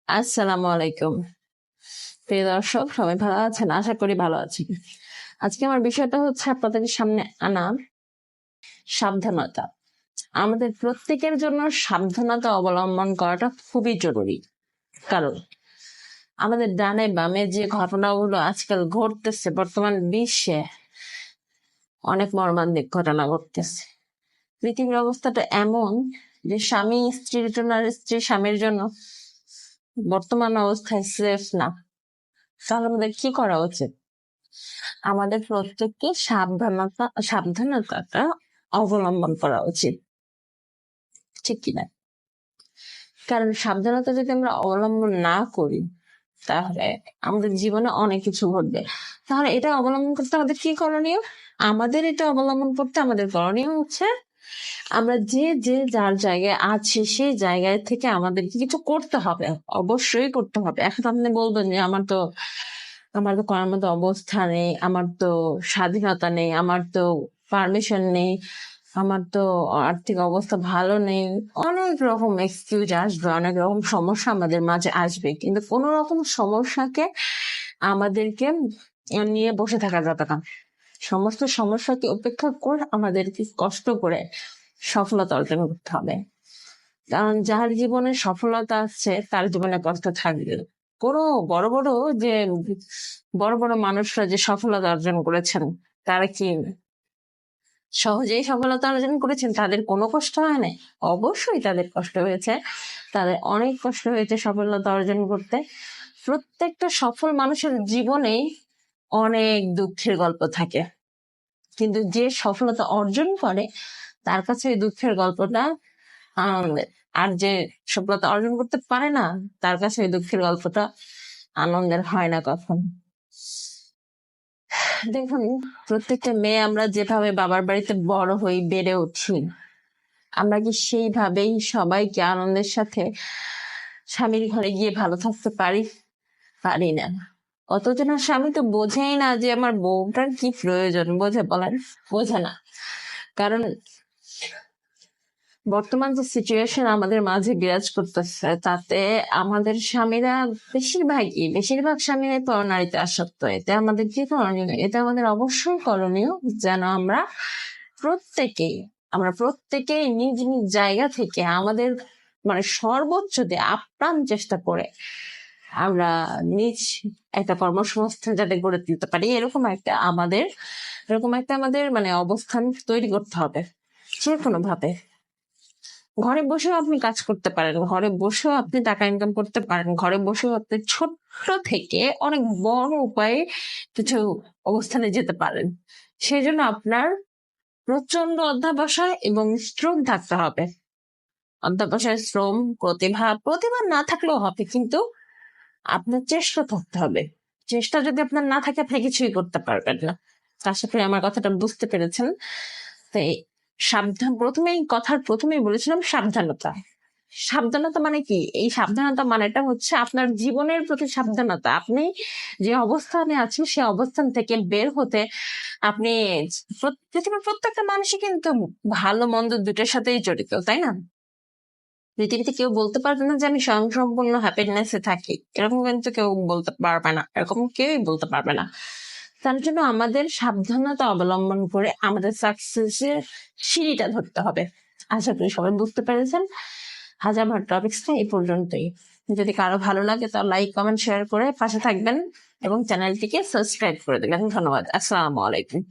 আসসালামু আলাইকুম। প্রিয় দর্শক, সবাই ভালো আছেন? আশা করি ভালো আছেন। আজকে আমার বিষয়টা হচ্ছে আপনাদের সামনে আনা সাবধানতা। আমাদের প্রত্যেকের জন্য সাবধানতা অবলম্বন করাটা খুবই জরুরি। কারণ আমাদের ডানে বামে যে ঘটনাগুলো আজকাল ঘটতেছে বর্তমান বিশ্বে, অনেক মর্মান্তিক ঘটনা ঘটতেছে। পৃথিবীর অবস্থাটা এমন যে স্বামী স্ত্রীর জন্য আর স্ত্রী স্বামীর জন্য বর্তমান অবস্থায় সেফ না। তাহলে আমাদের কি করা উচিত? আমাদের প্রত্যেককে সাবধানতাটা অবলম্বন করা উচিত, ঠিক কিনা? কারণ সাবধানতা যদি আমরা অবলম্বন না করি তাহলে আমাদের জীবনে অনেক কিছু ঘটবে। তাহলে এটা অবলম্বন করতে আমাদের কি করণীয়? এটা অবলম্বন করতে আমাদের করণীয় হচ্ছে আমরা যে যে যার জায়গায় আছি সেই জায়গায় থেকে আমাদেরকে কিছু করতে হবে, অবশ্যই করতে হবে। এখন আপনি বলবেন যে আমার তো করার মতো অবস্থা নেই, আমার তো স্বাধীনতা নেই, আমার তো পারমিশন নেই, আমার তো আর্থিক অবস্থা ভালো নেই। অনেক রকম এক্সকিউজ আসবে, অনেক রকম সমস্যা আমাদের মাঝে আসবে, কিন্তু কোন রকম সমস্যাকে আমাদেরকে নিয়ে বসে থাকা যাবে না। সমস্ত সমস্যাকে উপেক্ষা করে আমাদেরকে কষ্ট করে সফলতা অর্জন করতে হবে। কারণ যার জীবনে সফলতা আছে তার জীবনে কষ্ট থাকবে। কোনো বড় বড় মানুষরা যে সফলতা অর্জন করেছেন, তারা কি সহজেই সফলতা অর্জন করেছেন? তাদের কোনো কষ্ট হয় নাই? অবশ্যই তাদের কষ্ট হয়েছে, তাদের অনেক কষ্ট হয়েছে সফলতা অর্জন করতে। প্রত্যেকটা সফল মানুষের জীবনেই অনেক দুঃখের গল্প থাকে, কিন্তু যে সফলতা অর্জন করে তার কাছে এই দুঃখের গল্পটা আনন্দের। আর যে সফলতা অর্জন করতে পারে না, তার কাছে এই দুঃখের গল্পটা আনন্দের হয় না কখন। দেখুন, প্রত্যেকটা মেয়ে আমরা যেভাবে বাবার বাড়িতে বড় হই, বেড়ে উঠি, আমরা কি সেইভাবেই সবাইকে আনন্দের সাথে স্বামীর ঘরে গিয়ে ভালো থাকতে পারি? পারি না। অথচ না, স্বামী তো বোঝেই না যে আমার বউটার কি প্রয়োজন। বোঝে? বলেন, বোঝে না। কারণ বর্তমান যে সিচুয়েশন আমাদের মাঝে বিরাজ করতেছে, তাতে আমাদের স্বামীরা বেশিরভাগ স্বামীরাই পরনারীতে আসক্ত। এতে আমাদের কি করণীয়? এটা আমাদের অবশ্যই করণীয় যেন প্রত্যেকেই নিজ নিজ জায়গা থেকে আমাদের সর্বোচ্চ দিয়ে আপ্রাণ চেষ্টা করে আমরা নিজ একটা কর্মসংস্থান যাতে গড়ে তুলতে পারি, এরকম একটা আমাদের অবস্থান তৈরি করতে হবে। যে কোনো ভাবে ঘরে বসেও আপনি কাজ করতে পারেন, ঘরে বসেও আপনি টাকা ইনকাম করতে পারেন, ঘরে বসেও আপনি ছোট্ট থেকে অনেক বড় উপায়ে কিছু অবস্থানে যেতে পারেন। সেই জন্য আপনার প্রচন্ড অধ্যবসায় এবং শ্রম থাকতে হবে। অধ্যবসায়, শ্রম, প্রতিভা না থাকলেও হবে, কিন্তু আপনার চেষ্টা থাকতে হবে। চেষ্টা যদি আপনার না থাকে, আপনি কিছুই করতে পারবেন না। আশা করি আমার কথাটা বুঝতে পেরেছেন। তাই প্রথমেই বলেছিলাম সাবধানতা। সাবধানতা মানে কি? এই সাবধানতা মানেটা হচ্ছে আপনার জীবনের প্রতি সাবধানতা। আপনি যে অবস্থানে আছেন সে অবস্থান থেকে বের হতে আপনি পৃথিবীর প্রত্যেকটা মানুষই কিন্তু ভালো মন্দ দুটোর সাথেই জড়িত, তাই না? পৃথিবীতে কেউ বলতে পারবে না যে আমি স্বয়ংসম্পূর্ণ হ্যাপিনেসে থাকি, এরকম কিন্তু কেউ বলতে পারবে না, এরকম কেউই বলতে পারবে না। তার জন্য আমাদের সাবধানতা অবলম্বন করে আমাদের সাকসেসের সিঁড়িটা ধরতে হবে। আশা করি সবাই বুঝতে পেরেছেন। আজ আমার টপিক্সটা এই পর্যন্তই। যদি কারো ভালো লাগে তাহলে লাইক, কমেন্ট, শেয়ার করে পাশে থাকবেন এবং চ্যানেলটিকে সাবস্ক্রাইব করে দেবেন। ধন্যবাদ। আসসালামু আলাইকুম।